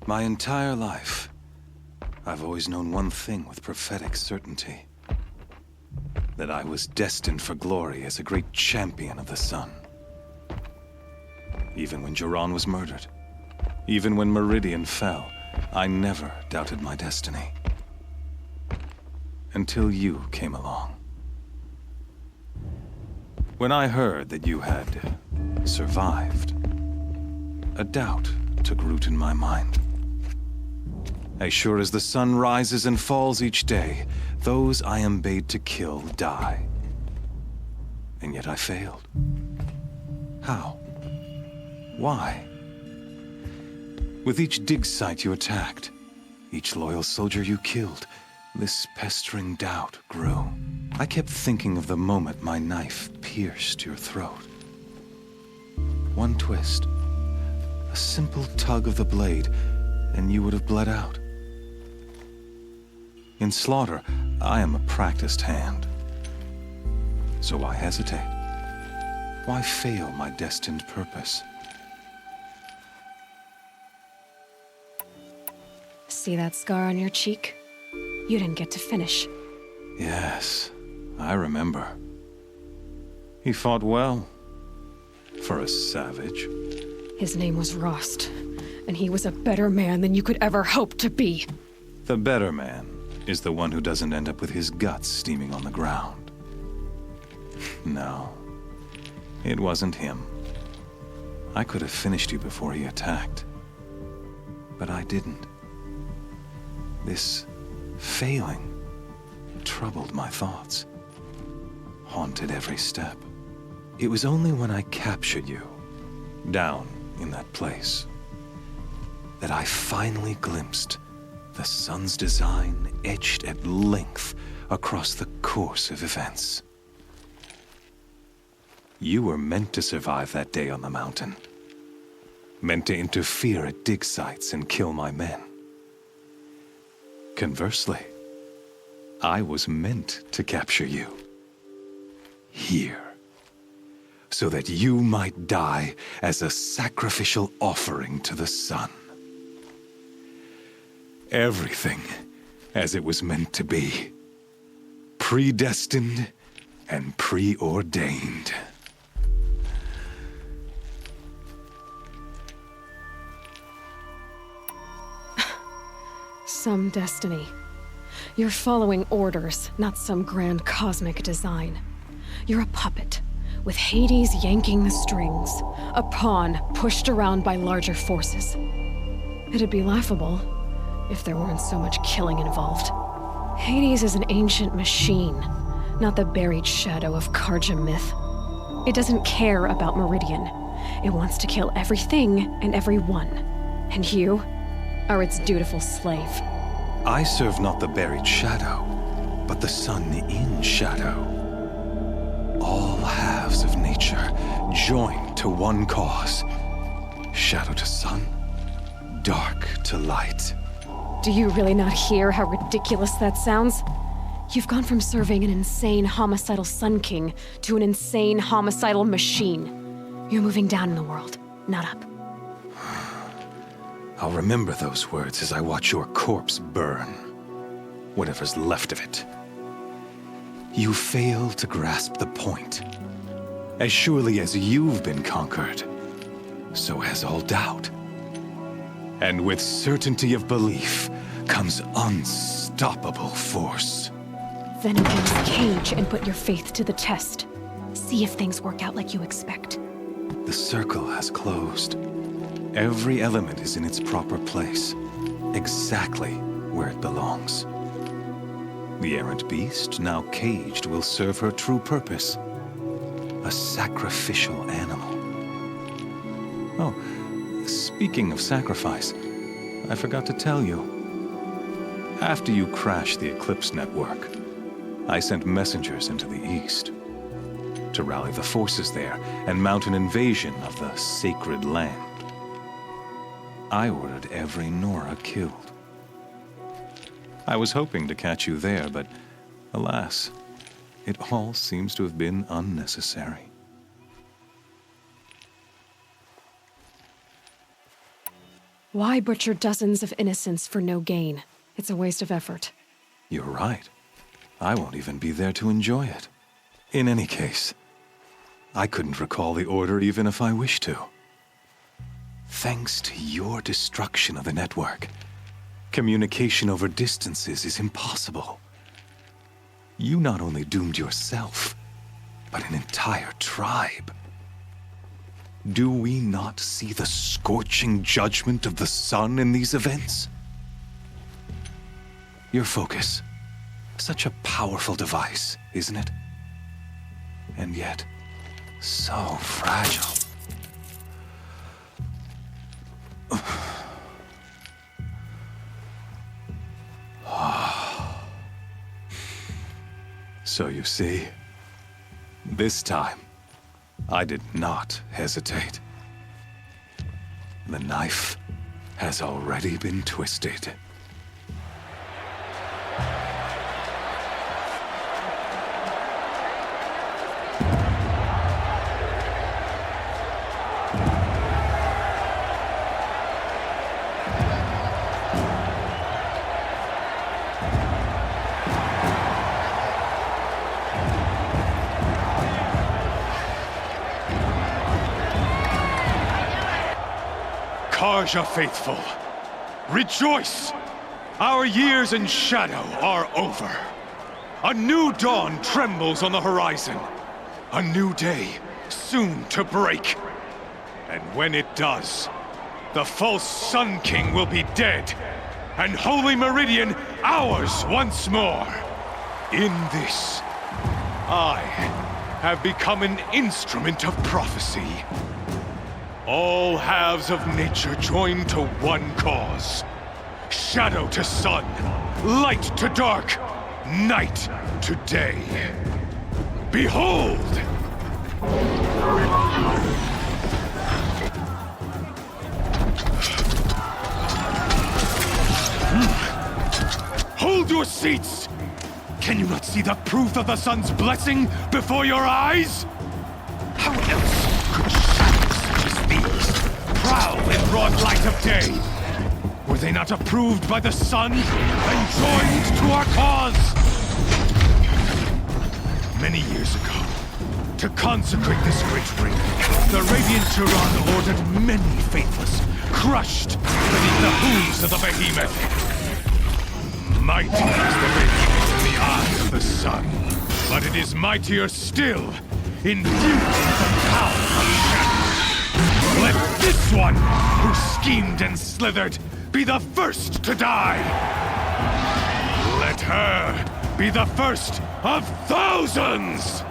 My entire life, I've always known one thing with prophetic certainty. That I was destined for glory as a great champion of the sun. Even when Jiran was murdered, even when Meridian fell, I never doubted my destiny. Until you came along. When I heard that you had survived, a doubt took root in my mind. As sure as the sun rises and falls each day, those I am bade to kill die. And yet I failed. How? Why? With each dig site you attacked, each loyal soldier you killed, this pestering doubt grew. I kept thinking of the moment my knife pierced your throat. One twist, a simple tug of the blade, and you would have bled out. In slaughter, I am a practiced hand. So why hesitate? Why fail my destined purpose? See that scar on your cheek? You didn't get to finish. Yes, I remember. He fought well. For a savage. His name was Rost, and he was a better man than you could ever hope to be. The better man is the one who doesn't end up with his guts steaming on the ground. No, it wasn't him. I could have finished you before he attacked. But I didn't. This failing troubled my thoughts, haunted every step. It was only when I captured you, down in that place, that I finally glimpsed the sun's design etched at length across the course of events. You were meant to survive that day on the mountain. Meant to interfere at dig sites and kill my men. Conversely, I was meant to capture you. Here. So that you might die as a sacrificial offering to the sun. Everything as it was meant to be. Predestined and preordained. Some destiny. You're following orders, not some grand cosmic design. You're a puppet, with Hades yanking the strings, a pawn pushed around by larger forces. It'd be laughable if there weren't so much killing involved. Hades is an ancient machine, not the buried shadow of Karja myth. It doesn't care about Meridian. It wants to kill everything and everyone. And you are its dutiful slave. I serve not the buried shadow, but the sun in shadow. All halves of nature joined to one cause. Shadow to sun, dark to light. Do you really not hear how ridiculous that sounds? You've gone from serving an insane homicidal Sun King to an insane homicidal machine. You're moving down in the world, not up. I'll remember those words as I watch your corpse burn. Whatever's left of it. You fail to grasp the point. As surely as you've been conquered, so has all doubt. And with certainty of belief comes unstoppable force. Then open this cage and put your faith to the test. See if things work out like you expect. The circle has closed. Every element is in its proper place, exactly where it belongs. The errant beast, now caged, will serve her true purpose. A sacrificial animal. Oh, speaking of sacrifice, I forgot to tell you. After you crashed the Eclipse network, I sent messengers into the east to rally the forces there and mount an invasion of the sacred land. I ordered every Nora killed. I was hoping to catch you there, but alas, it all seems to have been Why butcher dozens of innocents for no gain? It's a waste of effort. You're right. I won't even be there to enjoy it. In any case, I couldn't recall the order even if I wished to. Thanks to your destruction of the network, communication over distances is impossible. You not only doomed yourself, but an entire tribe. Do we not see the scorching judgment of the sun in these events? Your focus, such a powerful device, isn't it? And yet, so fragile. So you see, this time, I did not hesitate. The knife has already been twisted. Karja faithful, rejoice! Our years in shadow are over. A new dawn trembles on the horizon. A new day soon to break. And when it does, the false Sun King will be dead, and Holy Meridian ours once more. In this, I have become an instrument of prophecy. All halves of nature join to one cause. Shadow to sun, light to dark, night to day. Behold! Hold your seats! Can you not see the proof of the sun's blessing before your eyes? How else could shadows such as these prowl in broad light of day? Were they not approved by the sun and joined to our cause? Many years ago, to consecrate this great ring, the Radiant Turan ordered many faithless, crushed beneath the hooves of the behemoth. Mighty is the radiance in the eye of the sun, but it is mightier still, imbued with the power of shadow. Let this one, who schemed and slithered, be the first to die! Let her be the first of thousands!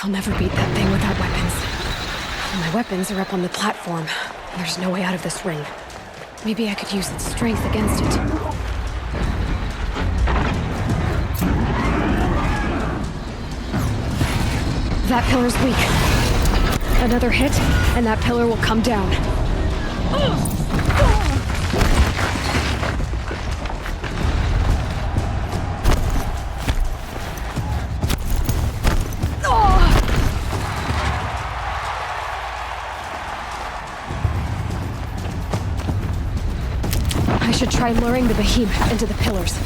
I'll never beat that thing without weapons. My weapons are up on the platform. There's no way out of this ring. Maybe I could use its strength against it. That pillar's weak. Another hit, and that pillar will come down. I should try luring the behemoth into the pillars.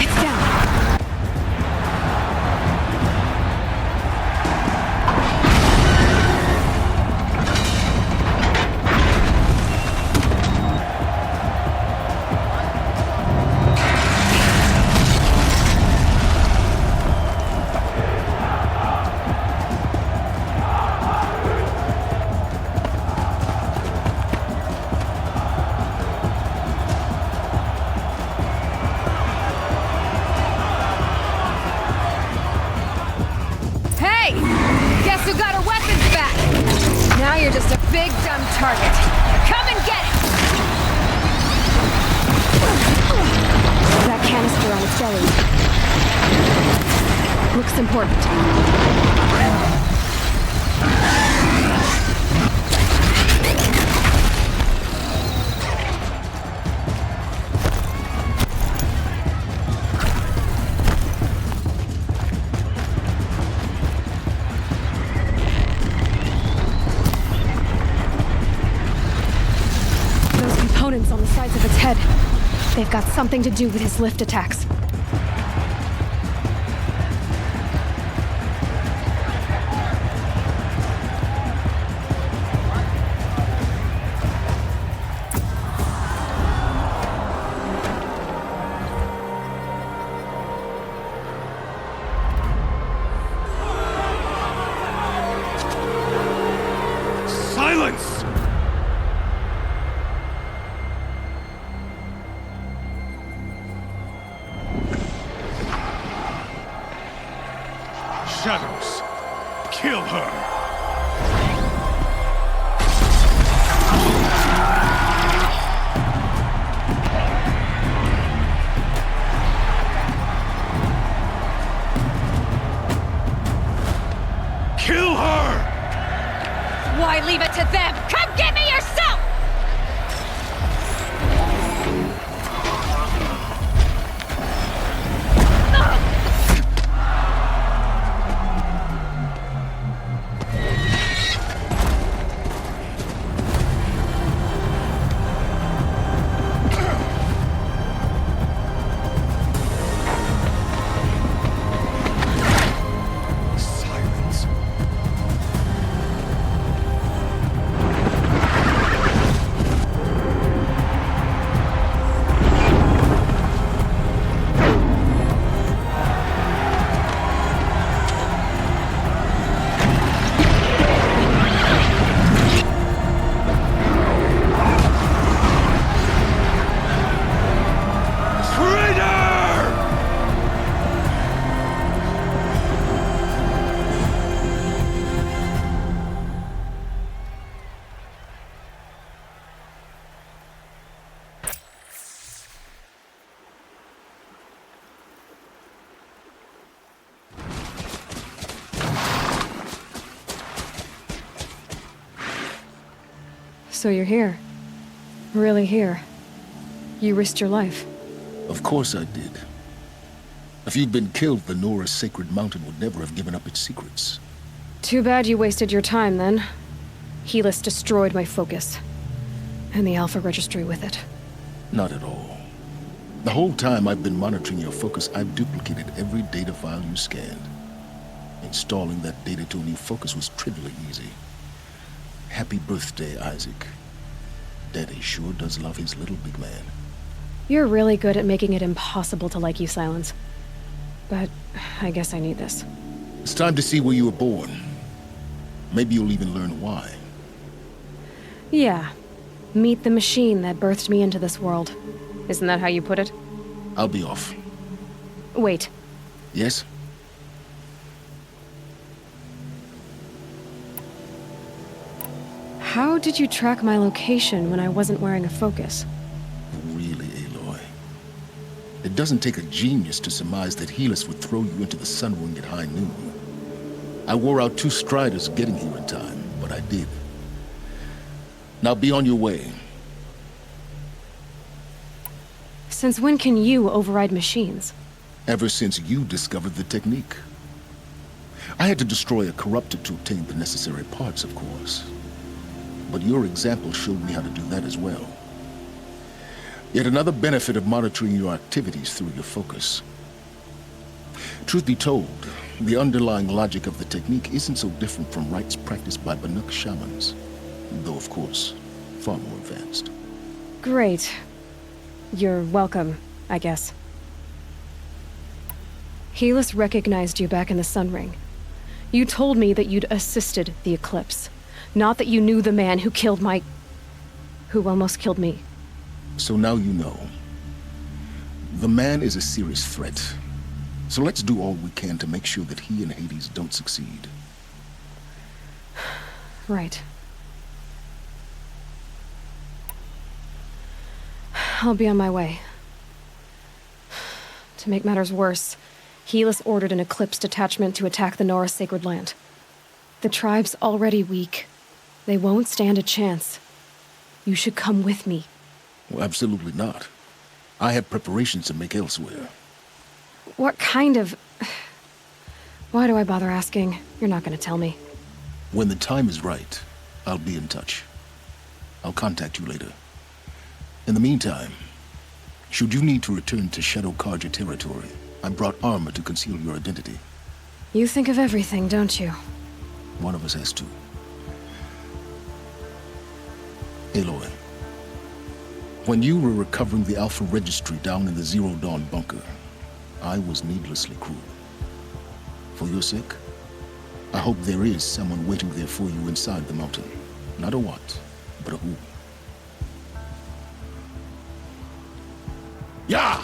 It's down. Guess who got her weapons back? Now you're just a big dumb target. Come and get it! That canister on its belly looks important. Components on the sides of its head. They've got something to do with his lift attacks. Silence! Shadows, kill her! Kill her! Why leave it to them? Come get me yourself! Silence. So you're here. Really here. You risked your life. Of course I did. If you'd been killed, the Nora's sacred mountain would never have given up its secrets. Too bad you wasted your time, then. Helis destroyed my focus. And the Alpha Registry with it. Not at all. The whole time I've been monitoring your focus, I've duplicated every data file you scanned. Installing that data to a new focus was trivially easy. Happy birthday, Isaac. Daddy sure does love his little big man. You're really good at making it impossible to like you, Silence. But I guess I need this. It's time to see where you were born. Maybe you'll even learn why. Yeah. Meet the machine that birthed me into this world. Isn't that how you put it? I'll be off. Wait. Yes? How did you track my location when I wasn't wearing a focus? Really, Aloy? It doesn't take a genius to surmise that Helis would throw you into the Sunwing at high noon. I wore out 2 striders getting here in time, but I did. Now be on your way. Since when can you override machines? Ever since you discovered the technique. I had to destroy a corruptor to obtain the necessary parts, of course. But your example showed me how to do that as well. Yet another benefit of monitoring your activities through your focus. Truth be told, the underlying logic of the technique isn't so different from rites practiced by Banuk shamans. Though, of course, far more advanced. Great. You're welcome, I guess. Helis recognized you back in the Sun Ring. You told me that you'd assisted the eclipse. Not that you knew the man who killed who almost killed me. So now you know. The man is a serious threat. So let's do all we can to make sure that he and Hades don't succeed. Right. I'll be on my way. To make matters worse, Helis ordered an Eclipse detachment to attack the Nora Sacred Land. The tribe's already weak. They won't stand a chance. You should come with me. Well, absolutely not. I have preparations to make elsewhere. What kind of... Why do I bother asking? You're not gonna tell me. When the time is right, I'll be in touch. I'll contact you later. In the meantime, should you need to return to Shadow Karja territory, I brought armor to conceal your identity. You think of everything, don't you? One of us has to. Aloy, when you were recovering the Alpha Registry down in the Zero Dawn bunker, I was needlessly cruel. For your sake, I hope there is someone waiting there for you inside the mountain. Not a what, but a who. Yeah!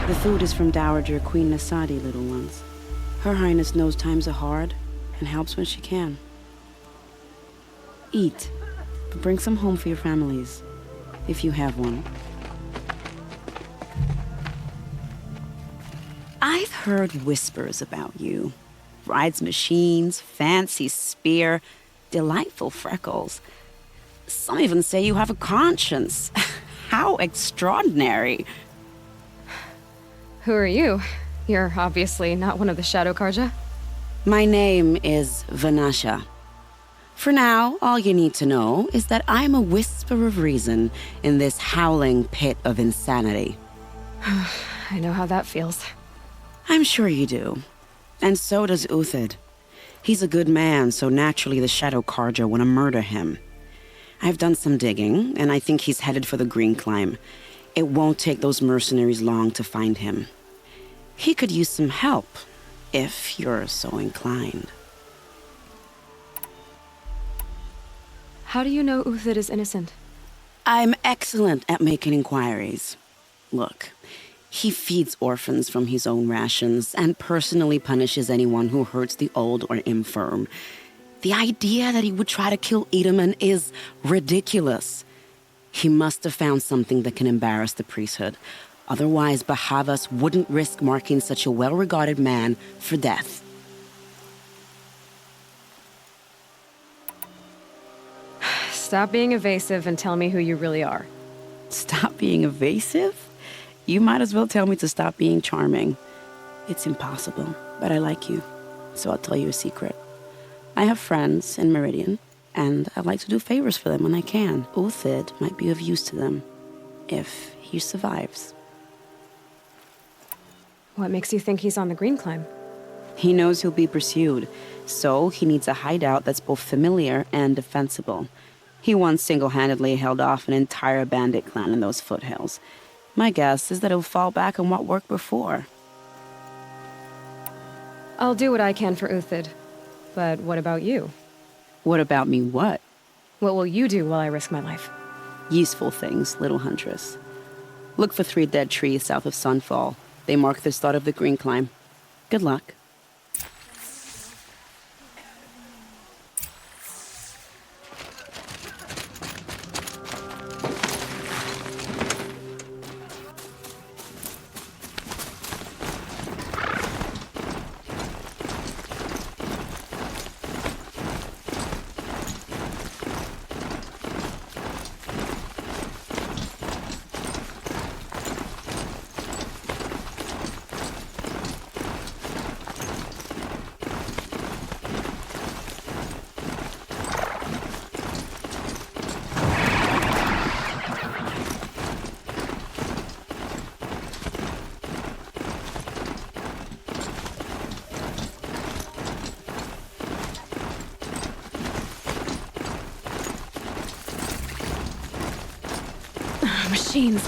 The food is from Dowager Queen Nasadi, little ones. Her Highness knows times are hard and helps when she can. Eat, but bring some home for your families, if you have one. I've heard whispers about you. Rides machines, fancy spear, delightful freckles. Some even say you have a conscience. How extraordinary. Who are you? You're obviously not one of the Shadow Karja. My name is Vanasha. For now, all you need to know is that I'm a whisper of reason in this howling pit of insanity. I know how that feels. I'm sure you do. And so does Uthid. He's a good man, so naturally the Shadow Karja want to murder him. I've done some digging, and I think he's headed for the Green Climb. It won't take those mercenaries long to find him. He could use some help, if you're so inclined. How do you know Uthid is innocent? I'm excellent at making inquiries. Look, he feeds orphans from his own rations and personally punishes anyone who hurts the old or infirm. The idea that he would try to kill Edaman is ridiculous. He must have found something that can embarrass the priesthood. Otherwise, Bahavas wouldn't risk marking such a well-regarded man for death. Stop being evasive and tell me who you really are. Stop being evasive? You might as well tell me to stop being charming. It's impossible, but I like you, so I'll tell you a secret. I have friends in Meridian, and I like to do favors for them when I can. Uthid might be of use to them, if he survives. What makes you think he's on the Green Climb? He knows he'll be pursued, so he needs a hideout that's both familiar and defensible. He once single-handedly held off an entire bandit clan in those foothills. My guess is that he'll fall back on what worked before. I'll do what I can for Uthid. But what about you? What about me what? What will you do while I risk my life? Useful things, little huntress. Look for 3 dead trees south of Sunfall. They mark the start of the Green Climb. Good luck. Machines.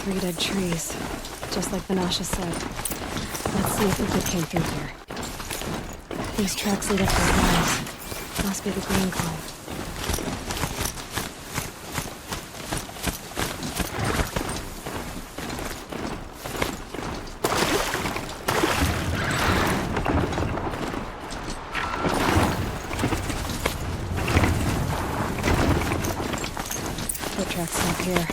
Three dead trees, just like Banasha said. Let's see if Uthid came through here. These tracks lead up to the rise. Must be the Green Climb. Foot tracks up here.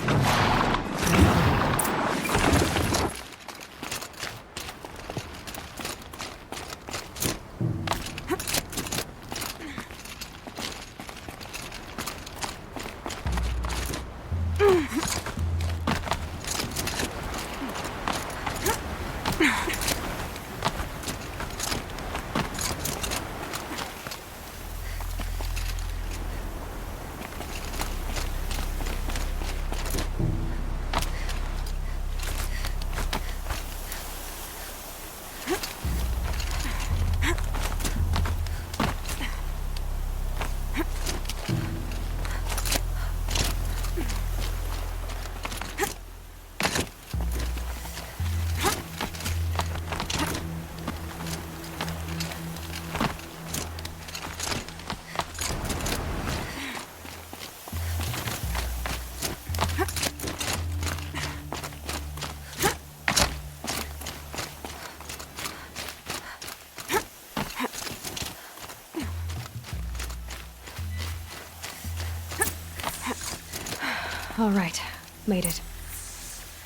All right, made it.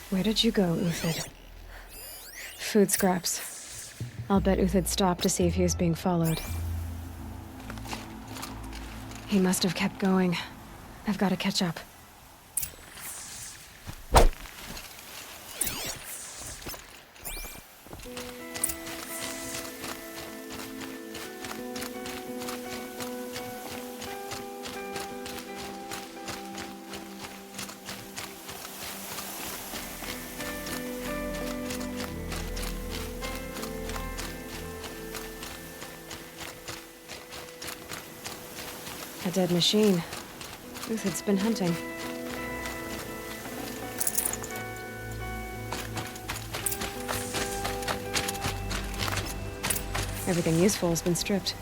Where did you go, Uthid? Food scraps. I'll bet Uthid stopped to see if he was being followed. He must have kept going. I've got to catch up. A dead machine. Uthid's been hunting. Everything useful has been stripped.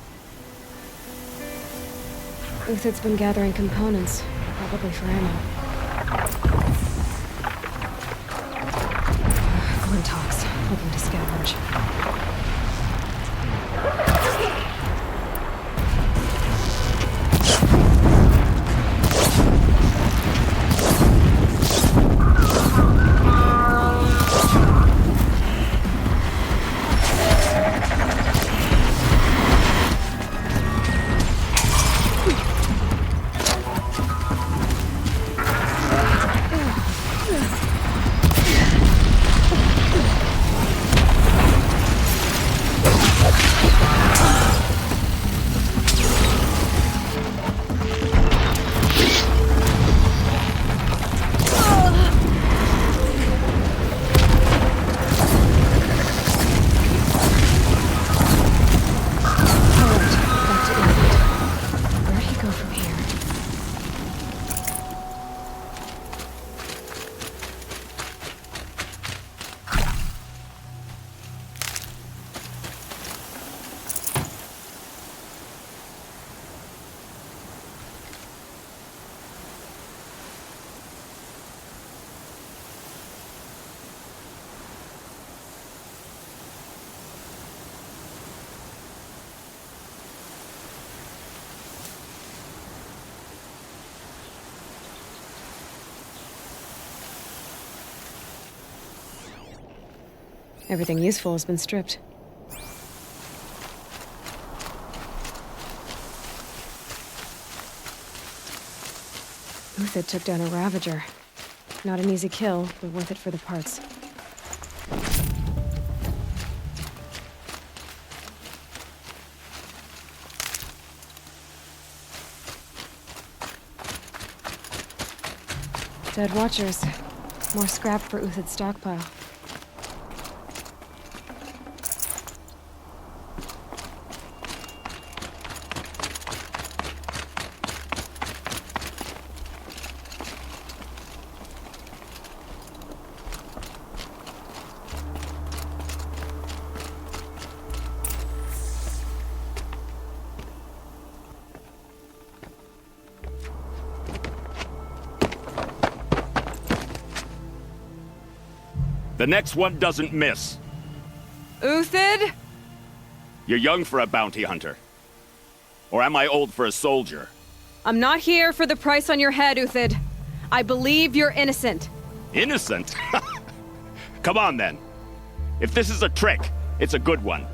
Uthid's been gathering components, probably for ammo. Glintox, looking to scavenge. Everything useful has been stripped. Uthid took down a Ravager. Not an easy kill, but worth it for the parts. Dead Watchers. More scrap for Uthid's stockpile. The next one doesn't miss. Uthid? You're young for a bounty hunter. Or am I old for a soldier? I'm not here for the price on your head, Uthid. I believe you're innocent. Innocent? Come on, then. If this is a trick, it's a good one.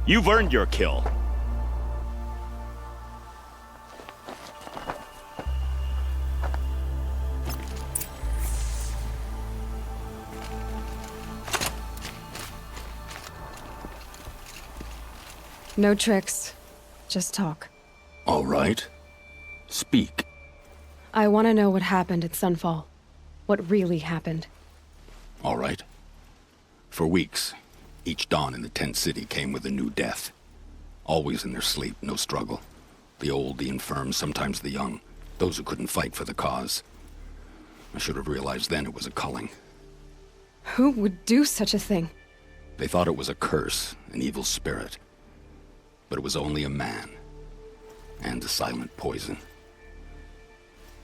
You've earned your kill. No tricks. Just talk. All right. Speak. I want to know what happened at Sunfall. What really happened. All right. For weeks, each dawn in the tent city came with a new death. Always in their sleep, no struggle. The old, the infirm, sometimes the young. Those who couldn't fight for the cause. I should have realized then it was a culling. Who would do such a thing? They thought it was a curse, an evil spirit. But it was only a man. And a silent poison.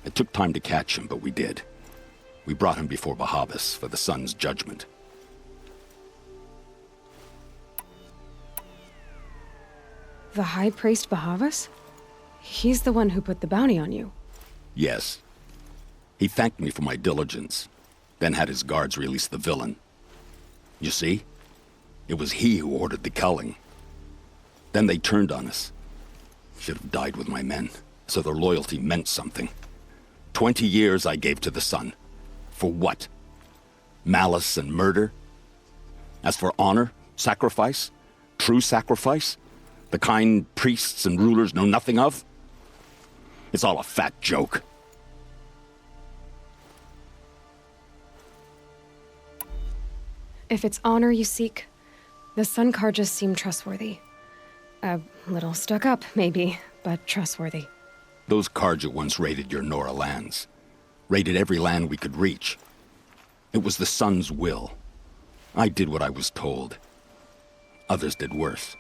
It took time to catch him, but we did. We brought him before Bahavas for the sun's judgment. The High Priest Bahavas? He's the one who put the bounty on you. Yes. He thanked me for my diligence, then had his guards release the villain. You see? It was he who ordered the culling. Then they turned on us. Should have died with my men, so their loyalty meant something. 20 years I gave to the sun. For what? Malice and murder? As for honor, sacrifice, true sacrifice, the kind priests and rulers know nothing of? It's all a fat joke. If it's honor you seek, the Sun Karjas seem trustworthy. A little stuck up, maybe, but trustworthy. Those Karja once raided your Nora lands. Raided every land we could reach. It was the Sun's will. I did what I was told. Others did worse.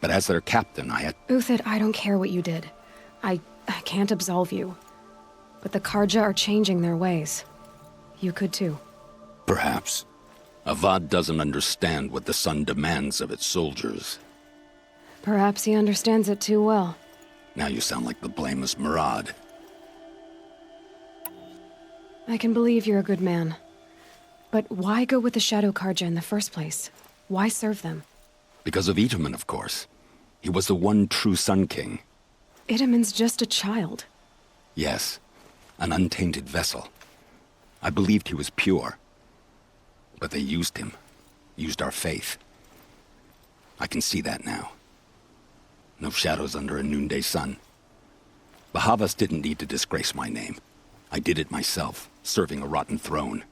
But as their captain, I had... Uthid, I don't care what you did. I I can't absolve you. But the Karja are changing their ways. You could too. Perhaps. Avad doesn't understand what the sun demands of its soldiers. Perhaps he understands it too well. Now you sound like the blameless Murad. I can believe you're a good man. But why go with the Shadow Karja in the first place? Why serve them? Because of Itaman, of course. He was the one true Sun King. Itaman's just a child. Yes, an untainted vessel. I believed he was pure. But they used him. Used our faith. I can see that now. No shadows under a noonday sun. Bahavas didn't need to disgrace my name. I did it myself, serving a rotten throne.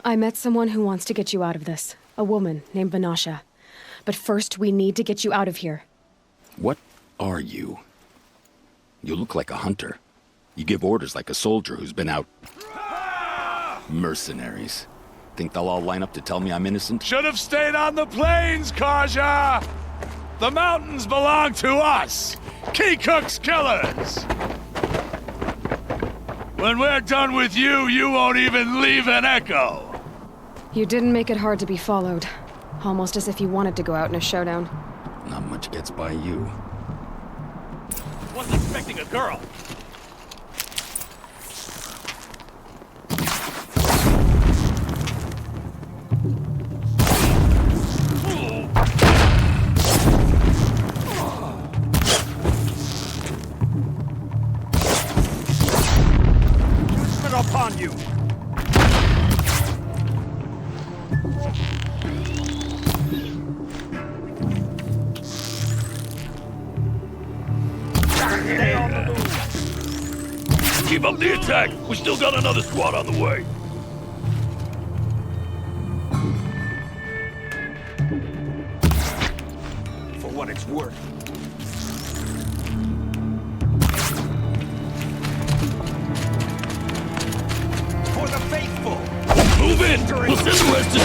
I met someone who wants to get you out of this. A woman named Vanasha. But first, we need to get you out of here. What are you? You look like a hunter. You give orders like a soldier who's been out... Mercenaries. Think they'll all line up to tell me I'm innocent? Should have stayed on the plains, Karja! The mountains belong to us! Kikuk's killers! When we're done with you, you won't even leave an echo! You didn't make it hard to be followed. Almost as if you wanted to go out in a showdown. Not much gets by you. Wasn't expecting a girl. Judgment upon you. Stay on the move. Keep up the attack. We still got another squad on the way. For what it's worth. For the faithful. Move in. We'll send the rest of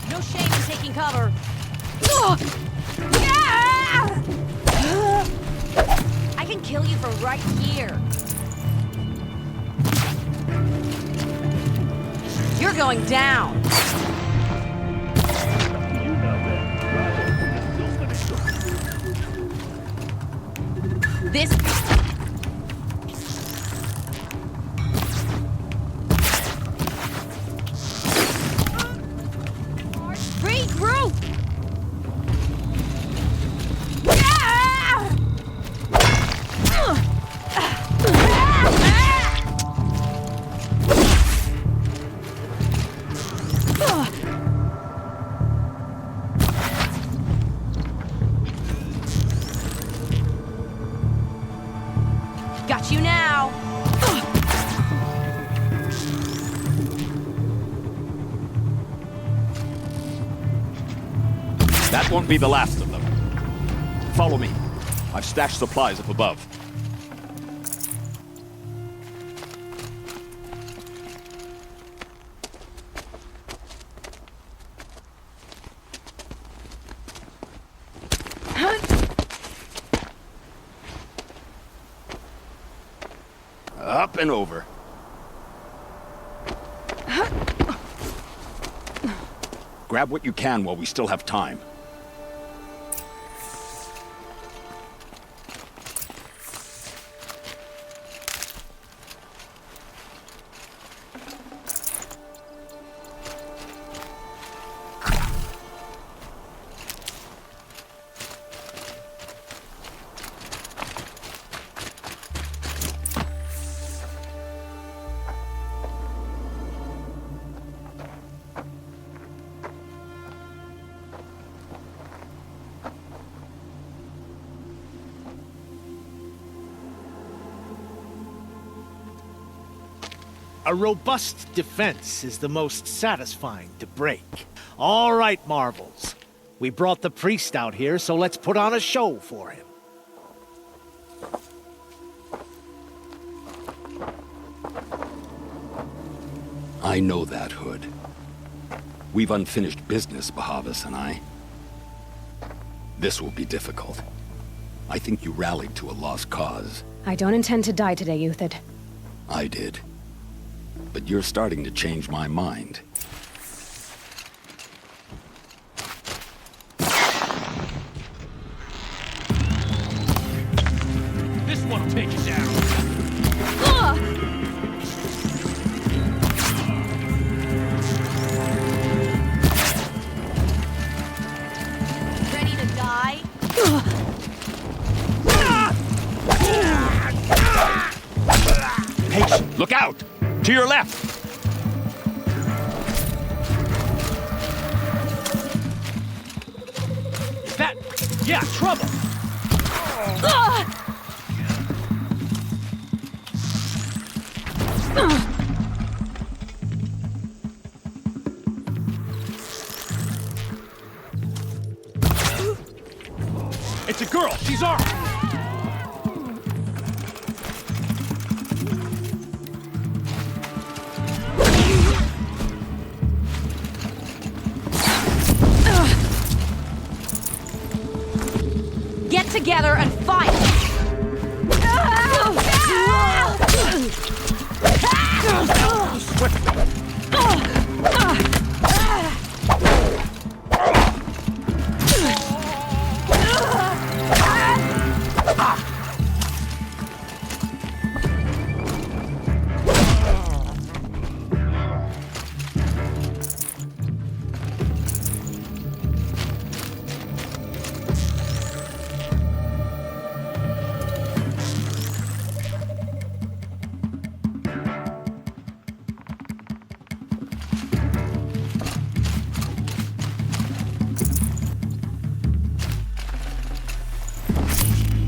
No shame in taking cover. I can kill you from right here. You're going down. This... Regroup! Got you now! That won't be the last of them. Follow me. I've stashed supplies up above. Up and over. Grab what you can while we still have time. A robust defense is the most satisfying to break. All right, Marvels. We brought the priest out here, so let's put on a show for him. I know that, Hood. We've unfinished business, Bahavas and I. This will be difficult. I think you rallied to a lost cause. I don't intend to die today, Euthid. I did. But you're starting to change my mind. This one'll take you down. Ready to die? Patient, look out! To your left! Is that... yeah, trouble! It's a girl! She's armed! Get together and fight!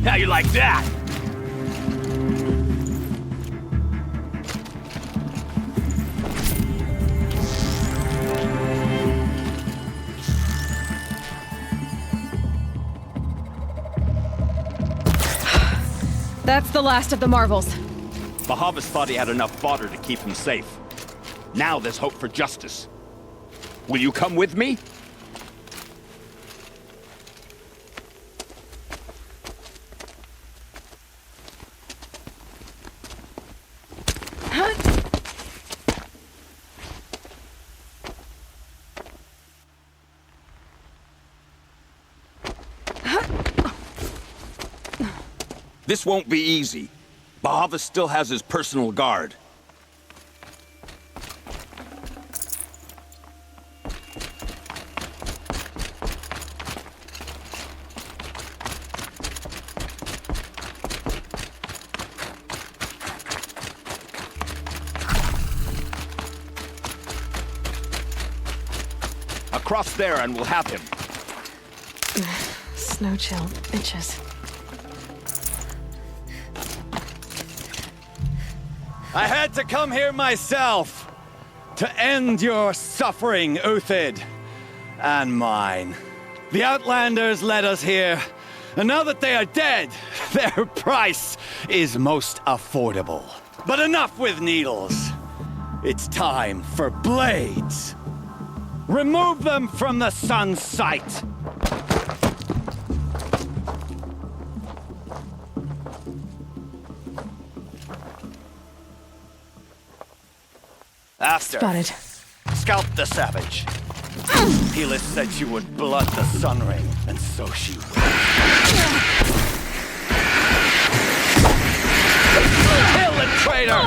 How you like that? That's the last of the marvels. Bahavas thought he had enough fodder to keep him safe. Now there's hope for justice. Will you come with me? This won't be easy. Bahavas still has his personal guard. Across there and we'll have him. Snow chill itches. I had to come here myself to end your suffering, Uthid, and mine. The Outlanders led us here, and now that they are dead, their price is most affordable. But enough with needles. It's time for blades. Remove them from the sun's sight. After, Spotted. scalp the savage. Helis said you would blood the Sun Ring, and so she will. Kill the traitor!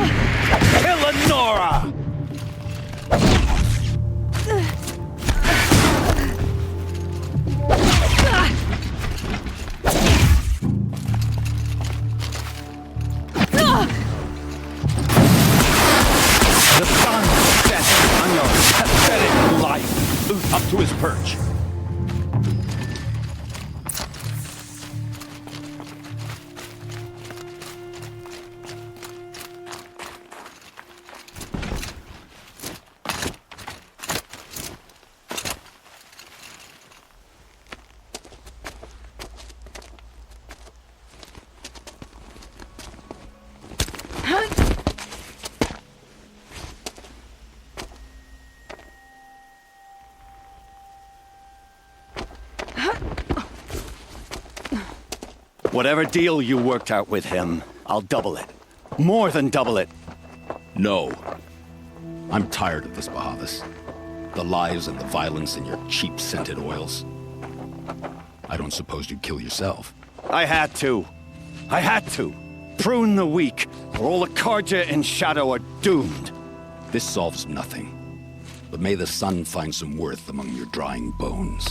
Kill Lenora! The sun sets on your pathetic life. Up to his perch. Whatever deal you worked out with him, I'll double it. More than double it. No. I'm tired of this, Bahavas. The lies and the violence and your cheap scented oils. I don't suppose you'd kill yourself. I had to. Prune the weak, or all the Karja in Shadow are doomed. This solves nothing. But may the sun find some worth among your drying bones.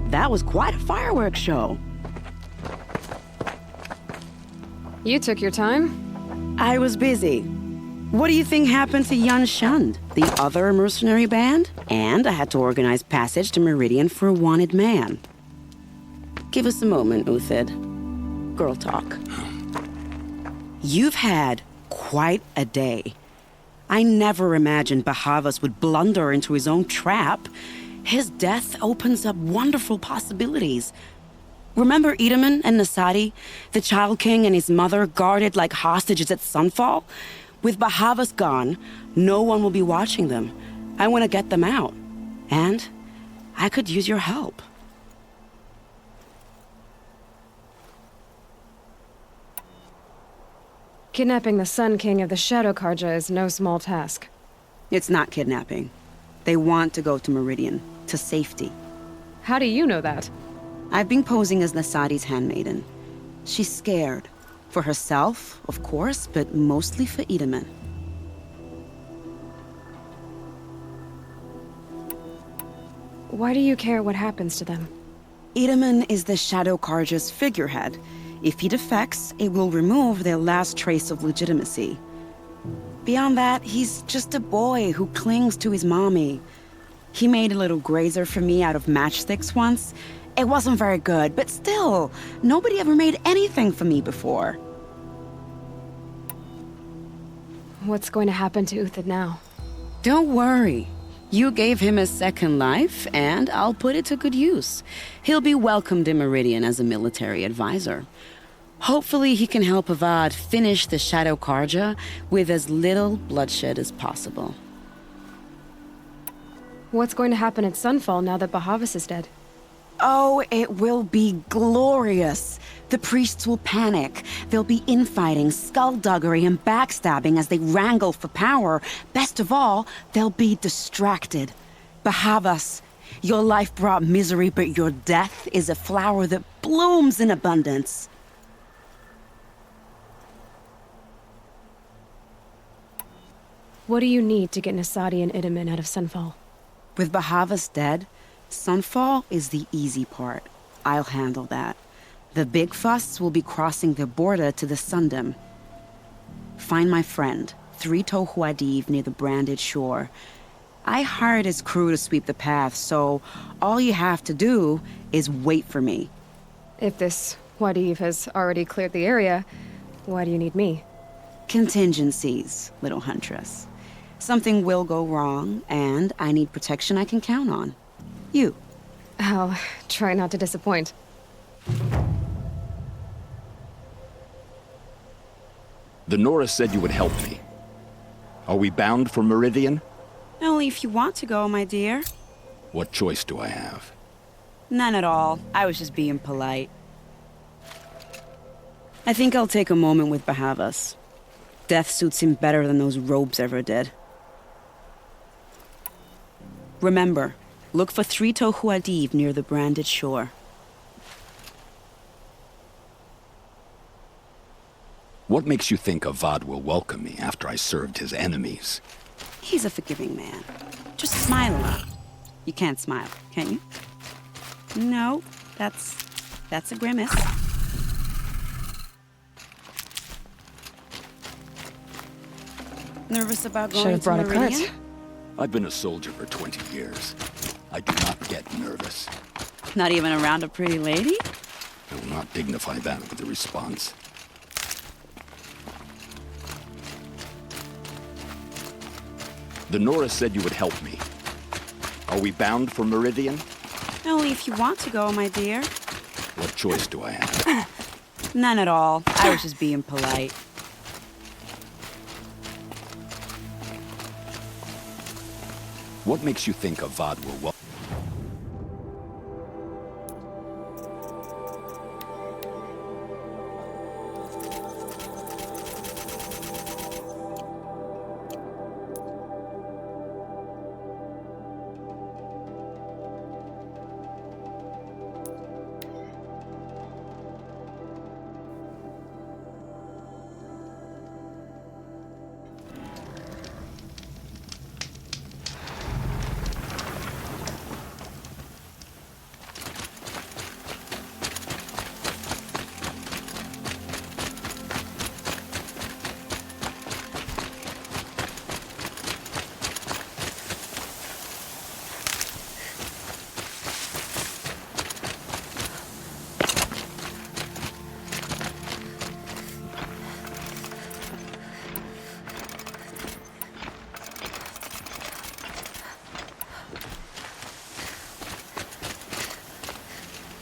That was quite a fireworks show. You took your time? I was busy. What do you think happened to Yun Shund, the other mercenary band? And I had to organize passage to Meridian for a wanted man. Give us a moment, Uthid. Girl talk. You've had quite a day. I never imagined Bahavas would blunder into his own trap. His death opens up wonderful possibilities. Remember Edaman and Nasadi, the Child King and his mother guarded like hostages at Sunfall? With Bahavas gone, no one will be watching them. I want to get them out. And I could use your help. Kidnapping the Sun King of the Shadow Karja is no small task. It's not kidnapping. They want to go to Meridian, to safety. How do you know that? I've been posing as Nasadi's handmaiden. She's scared. For herself, of course, but mostly for Edaman. Why do you care what happens to them? Edaman is the Shadow Karja's figurehead. If he defects, it will remove their last trace of legitimacy. Beyond that, he's just a boy who clings to his mommy. He made a little grazer for me out of matchsticks once. It wasn't very good, but still, nobody ever made anything for me before. What's going to happen to Uthid now? Don't worry. You gave him a second life, and I'll put it to good use. He'll be welcomed in Meridian as a military advisor. Hopefully he can help Avad finish the Shadow Karja with as little bloodshed as possible. What's going to happen at Sunfall now that Bahavas is dead? Oh, it will be glorious. The priests will panic. There'll be infighting, skullduggery, and backstabbing as they wrangle for power. Best of all, they'll be distracted. Bahavas, your life brought misery, but your death is a flower that blooms in abundance. What do you need to get Nasadi and Edaman out of Sunfall? With Bahavas dead, Sunfall is the easy part. I'll handle that. The big fuss will be crossing the border to the Sundom. Find my friend, 3 Tohuadiv near the branded shore. I hired his crew to sweep the path, so all you have to do is wait for me. If this Wadiv has already cleared the area, why do you need me? Contingencies, little huntress. Something will go wrong, and I need protection I can count on. You. I'll try not to disappoint. The Nora said you would help me. Are we bound for Meridian? Only if you want to go, my dear. What choice do I have? None at all. I was just being polite. I think I'll take a moment with Bahavas. Death suits him better than those robes ever did. Remember, look for 3 Tohuadiv near the branded shore. What makes you think Avad will welcome me after I served his enemies? He's a forgiving man. Just smile a lot. You can't smile, can you? No, that's a grimace. Nervous about going Should have brought to a Meridian? cart. I've been a soldier for 20 years. I do not get nervous. Not even around a pretty lady? I will not dignify that with a response. The Nora said you would help me. Are we bound for Meridian? Only if you want to go, my dear. What choice do I have? None at all. I was just being polite. What makes you think Avad will welcome?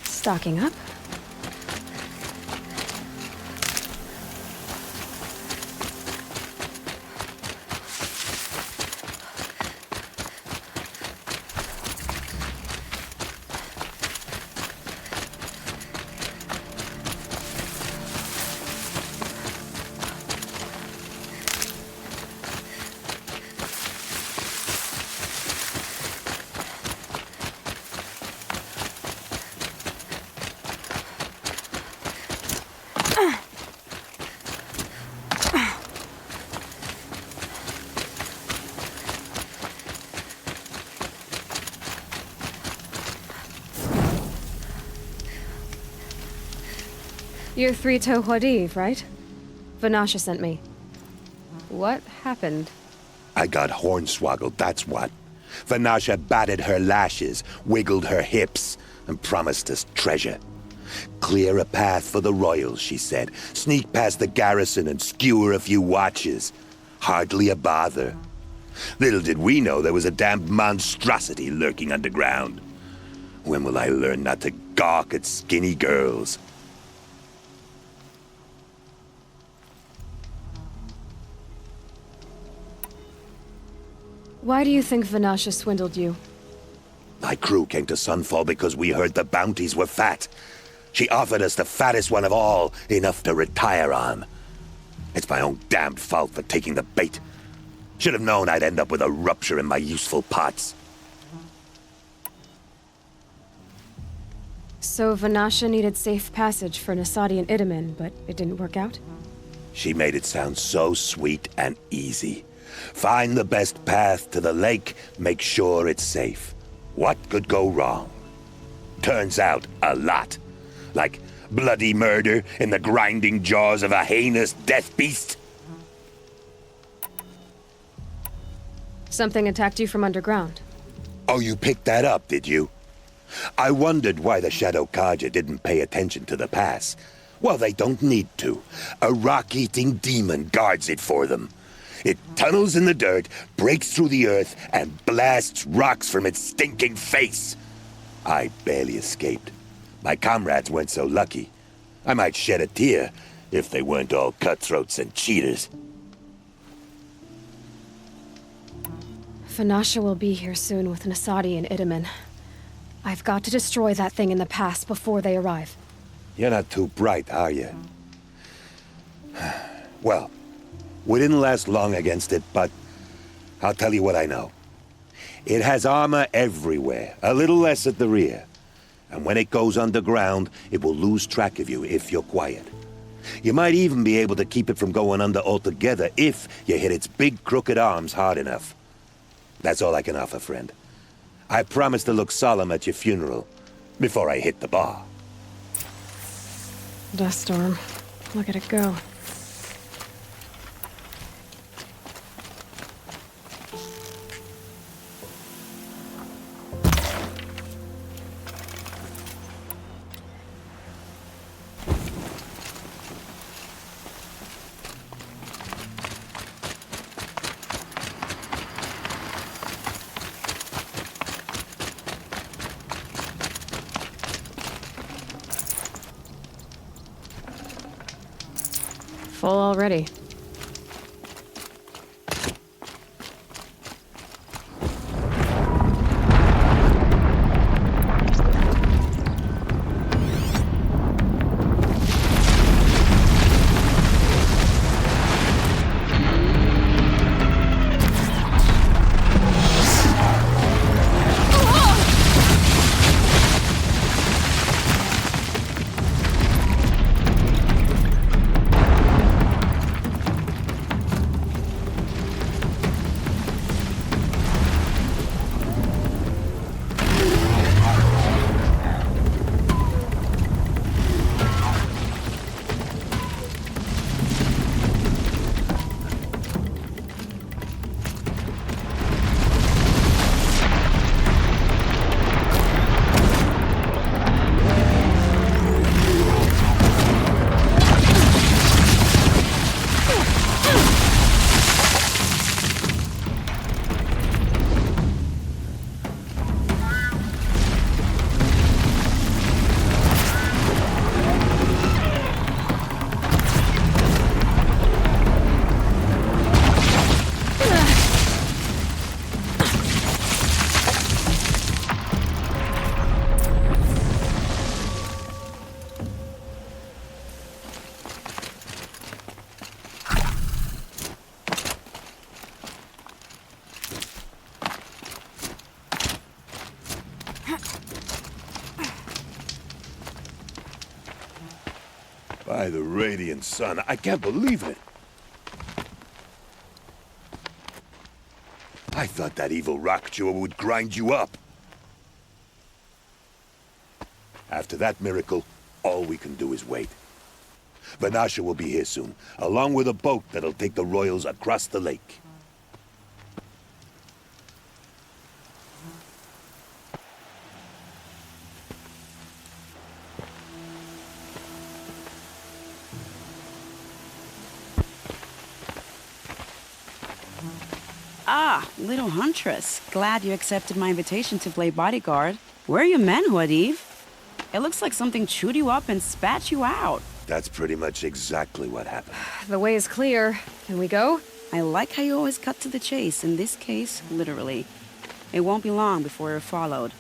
Stocking up. You're Three-Toe Huadiv, right? Vanasha sent me. What happened? I got hornswoggled, that's what. Vanasha batted her lashes, wiggled her hips, and promised us treasure. Clear a path for the royals, she said. Sneak past the garrison and skewer a few watches. Hardly a bother. Little did we know there was a damned monstrosity lurking underground. When will I learn not to gawk at skinny girls? Why do you think Vanasha swindled you? My crew came to Sunfall because we heard the bounties were fat. She offered us the fattest one of all, enough to retire on. It's my own damned fault for taking the bait. Should have known I'd end up with a rupture in my useful parts. So Vanasha needed safe passage for Nasadi and Itamen, but it didn't work out? She made it sound so sweet and easy. Find the best path to the lake, make sure it's safe. What could go wrong? Turns out, a lot. Like bloody murder in the grinding jaws of a heinous death beast. Something attacked you from underground. Oh, you picked that up, did you? I wondered why the Shadow Kaja didn't pay attention to the pass. Well, they don't need to. A rock-eating demon guards it for them. It tunnels in the dirt, breaks through the earth, and blasts rocks from its stinking face. I barely escaped. My comrades weren't so lucky. I might shed a tear if they weren't all cutthroats and cheaters. Vanasha will be here soon with Nasadi and Itamen. I've got to destroy that thing in the pass before they arrive. You're not too bright, are you? Well, we didn't last long against it, but I'll tell you what I know. It has armor everywhere, a little less at the rear. And when it goes underground, it will lose track of you if you're quiet. You might even be able to keep it from going under altogether if you hit its big crooked arms hard enough. That's all I can offer, friend. I promise to look solemn at your funeral before I hit the bar. Dust storm. Look at it go. full already. By the radiant sun, I can't believe it. I thought that evil rock chewer would grind you up. After that miracle, all we can do is wait. Vanasha will be here soon, along with a boat that'll take the royals across the lake. Ah, little huntress. Glad you accepted my invitation to play bodyguard. Where are your men, Huadiv? It looks like something chewed you up and spat you out. That's pretty much exactly what happened. The way is clear. Can we go? I like how you always cut to the chase. In this case, literally. It won't be long before you're followed.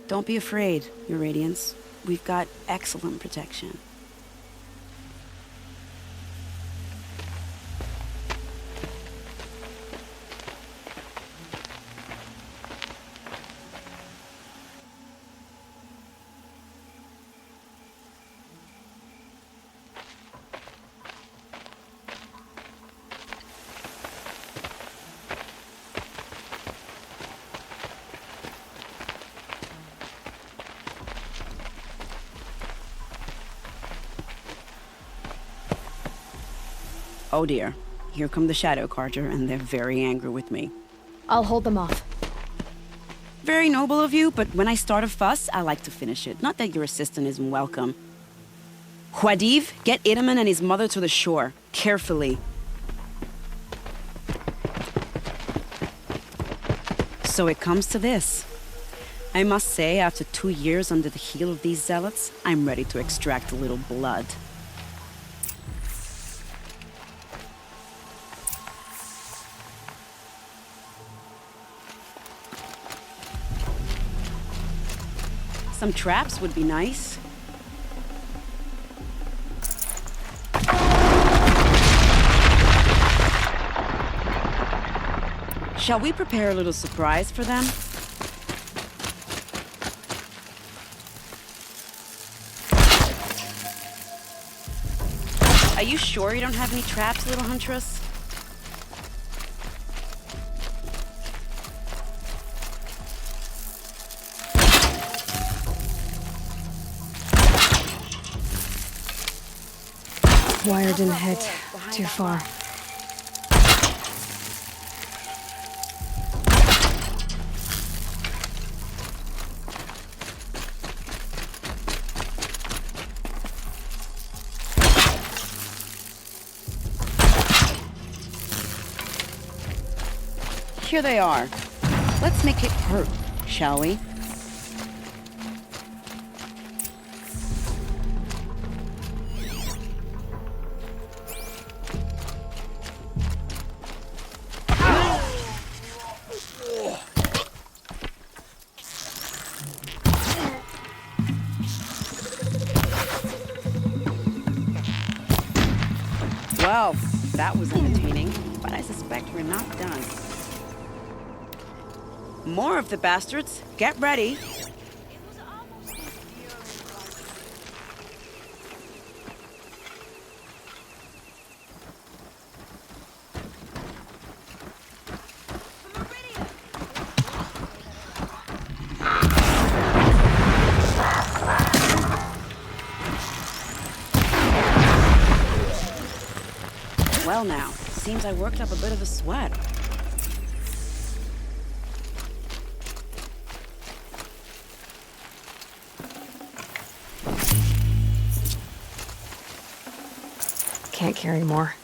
Don't be afraid, Your Radiance. We've got excellent protection. Oh dear, here come the Shadow Carter, and they're very angry with me. I'll hold them off. Very noble of you, but when I start a fuss, I like to finish it. Not that your assistant isn't welcome. Huadiv, get Idaman and his mother to the shore. Carefully. So it comes to this. I must say, after 2 years under the heel of these zealots, I'm ready to extract a little blood. Some traps would be nice. Shall we prepare a little surprise for them? Are you sure you don't have any traps, little huntress? Wire didn't hit. Too far. Here they are. Let's make it hurt, shall we? Well, that was entertaining, but I suspect we're not done. More of the bastards. Get ready. Well now, seems I worked up a bit of a sweat. Can't carry more.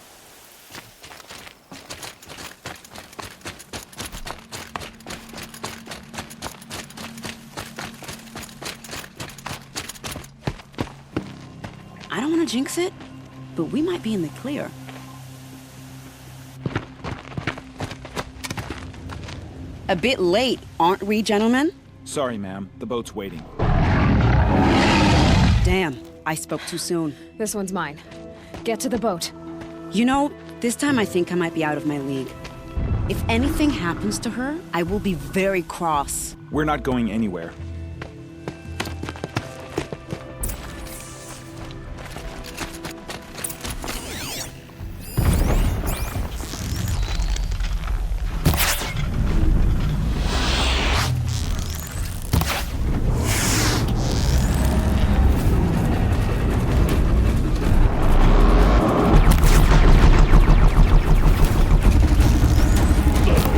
I don't want to jinx it, but we might be in the clear. A bit late, aren't we, gentlemen? Sorry, ma'am. The boat's waiting. Damn, I spoke too soon. This one's mine. Get to the boat. You know, this time I think I might be out of my league. If anything happens to her, I will be very cross. We're not going anywhere.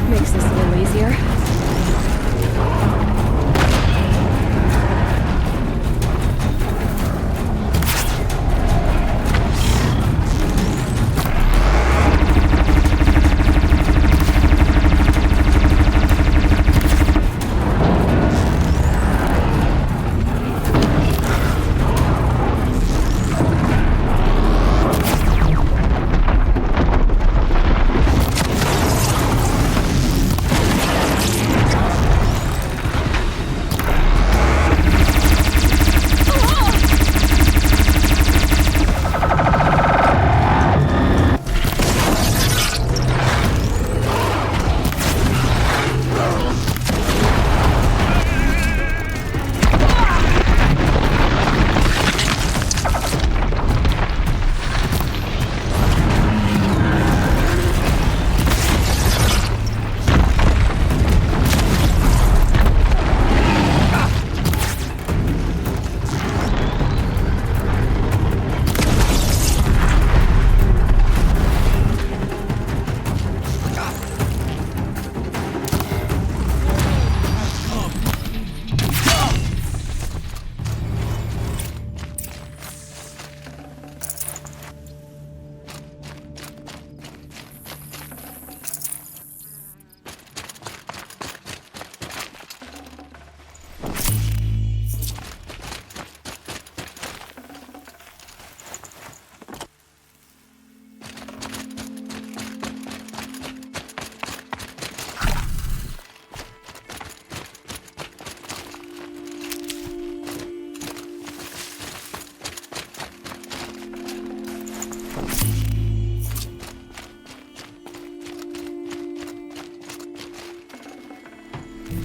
Makes this a little easier.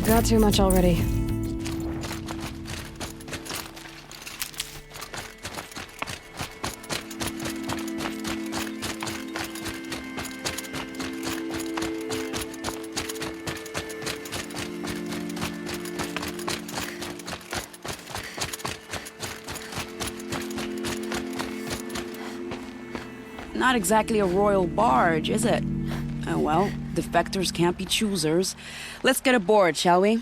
Got too much already. Not exactly a royal barge, is it? Oh well, defectors can't be choosers. Let's get aboard, shall we?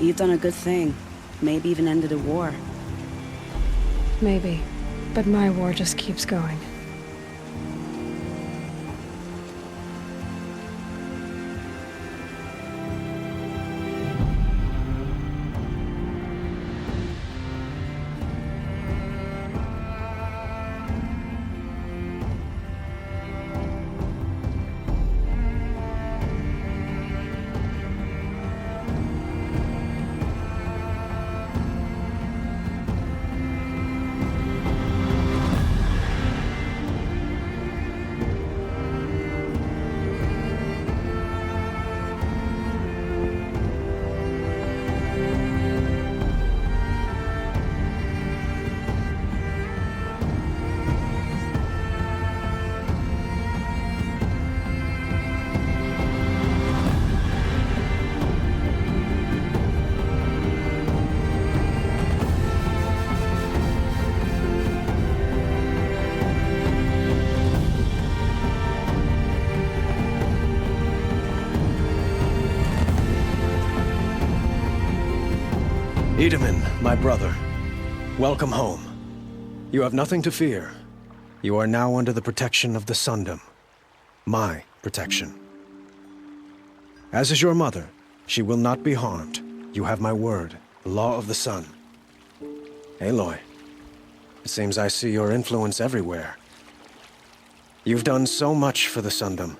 You've done a good thing. Maybe even ended a war. Maybe. But my war just keeps going. Edaman, my brother, welcome home. You have nothing to fear. You are now under the protection of the Sundom. My protection. As is your mother, she will not be harmed. You have my word, the law of the sun. Aloy, it seems I see your influence everywhere. You've done so much for the Sundom,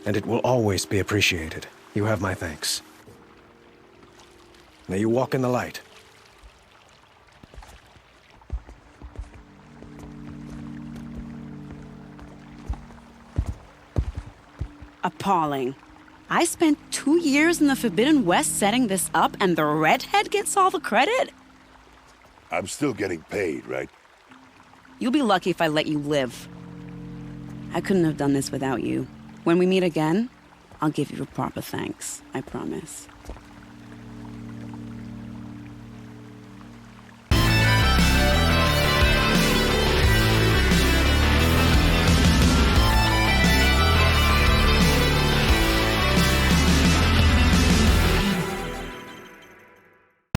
and it will always be appreciated. You have my thanks. May you walk in the light. Appalling. I spent 2 years in the Forbidden West setting this up, and the redhead gets all the credit? I'm still getting paid, right? You'll be lucky if I let you live. I couldn't have done this without you. When we meet again, I'll give you a proper thanks. I promise.